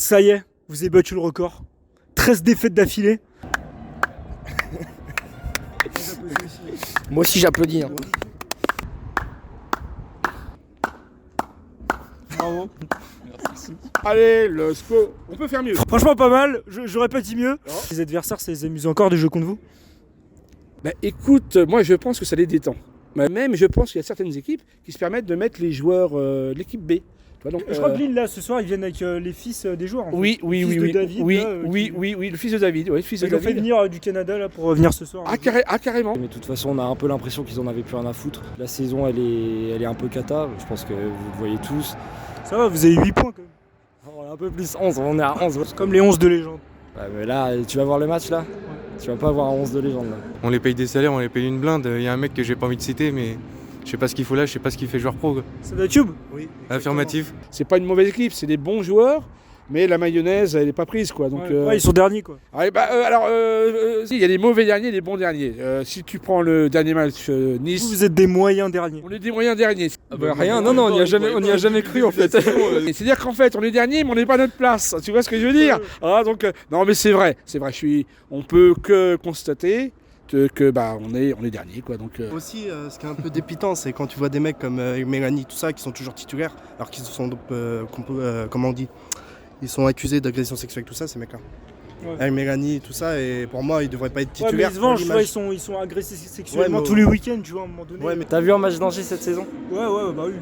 Ça y est, vous avez battu le record. 13 défaites d'affilée. Moi aussi j'applaudis. Bravo. Allez, le SCO, on peut faire mieux. Franchement pas mal, j'aurais pas dit mieux. Les adversaires, ça les amuse encore de jouer contre vous? Bah écoute, moi je pense que ça les détend. Mais même je pense qu'il y a certaines équipes qui se permettent de mettre les joueurs de l'équipe B. Tu vois, donc, Je crois que Lille là ce soir ils viennent avec les fils des joueurs. En fait. Oui, Le fils de David, le fils de David. Oui, le fils de Ils l'ont fait David. venir du Canada là pour venir ce soir. Carrément. Mais de toute façon, on a un peu l'impression qu'ils en avaient plus rien à foutre. La saison, elle est un peu cata. Je pense que vous le voyez tous. Ça va, vous avez 8 points quand même. On est un peu plus 11, on est à 11. C'est comme les 11 de légende. Ouais, mais là, tu vas voir le match là. Tu vas pas voir un 11 de légende là. On les paye des salaires, on les paye une blinde. Il y a un mec que j'ai pas envie de citer, mais je sais pas ce qu'il faut là, je sais pas ce qu'il fait joueur pro. Quoi. C'est de YouTube. Oui. Affirmatif. C'est pas une mauvaise équipe, c'est des bons joueurs, mais la mayonnaise elle est pas prise quoi. Donc, Ouais, ils sont derniers quoi. il y a des mauvais derniers et des bons derniers. Si tu prends le dernier match Nice, Vous êtes des moyens derniers. on est des moyens derniers. Rien, non, on n'y a jamais cru en fait. C'est-à-dire qu'en fait, on est dernier, mais on n'est pas à notre place. Tu vois ce que je veux dire? Non, mais c'est vrai. On peut que constater que on est dernier, quoi. Donc, Aussi, ce qui est un peu dépitant, c'est quand tu vois des mecs comme Mélanie, tout ça, qui sont toujours titulaires, alors qu'ils sont, comment on dit, ils sont accusés d'agression sexuelle, tout ça, ces mecs-là. Ouais. Avec Mélanie, tout ça, et pour moi, ils devraient pas être Ouais, mais titulaires. ils se vengent, pour tu vois, l'image. ils sont agressés sexuellement Ouais, mais- tous les week-ends, tu vois, à un moment donné. Ouais, mais T'as vu un match d'Angers cette saison? Ouais, bah oui.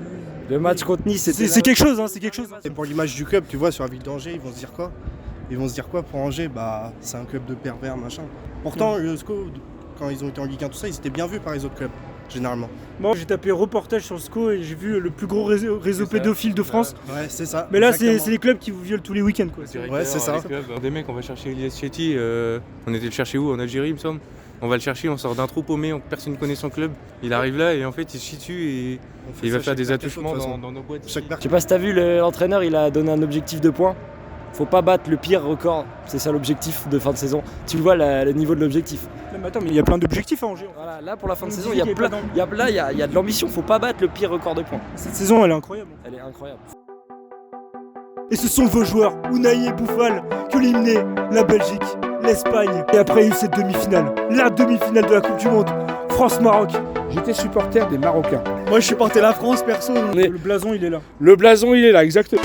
Le match contre Nice, c'était. C'est quelque chose, hein, c'est quelque chose. Et pour l'image du club, tu vois, sur la ville d'Angers, ils vont se dire quoi? Ils vont se dire quoi pour Angers? Bah, c'est un club de pervers, machin. Pourtant, le SCO, quand ils ont été en Ligue 1, tout ça, ils étaient bien vus par les autres clubs, généralement. Moi, j'ai tapé reportage sur le SCO et j'ai vu le plus gros réseau pédophile de France. Ouais, c'est ça. Mais là, c'est exactement. les clubs qui vous violent tous les week-ends, quoi. Ouais, c'est ça. Des mecs, on va chercher Elias Chetty. On était le chercher où? En Algérie, il me semble. On va le chercher, on sort d'un trou paumé, personne ne connaît son club. Il arrive là et en fait, il se chie dessus et On fait il va ça faire chaque des mercato, attouchements de toute façon. dans nos boîtes. Chaque Je sais pas si t'as vu, l'entraîneur, il a donné un objectif de points. Faut pas battre le pire record. C'est ça l'objectif de fin de saison. Tu vois le niveau de l'objectif. Mais attends, mais il y a plein d'objectifs à Angers. Voilà, là pour la fin de On saison, dit il y a qu'il y a plein. pas Il y a de l'ambition. Faut pas battre le pire record de points. Cette saison, elle est incroyable. Elle est incroyable. Et ce sont vos joueurs, Unai et Bouffal, qui ont éliminé la Belgique, l'Espagne. Et après, il y a eu cette demi-finale. La demi-finale de la Coupe du Monde. France-Maroc. j'étais supporter des Marocains. Moi, je supportais la France, perso. Le blason, il est là. Le blason, il est là, exactement.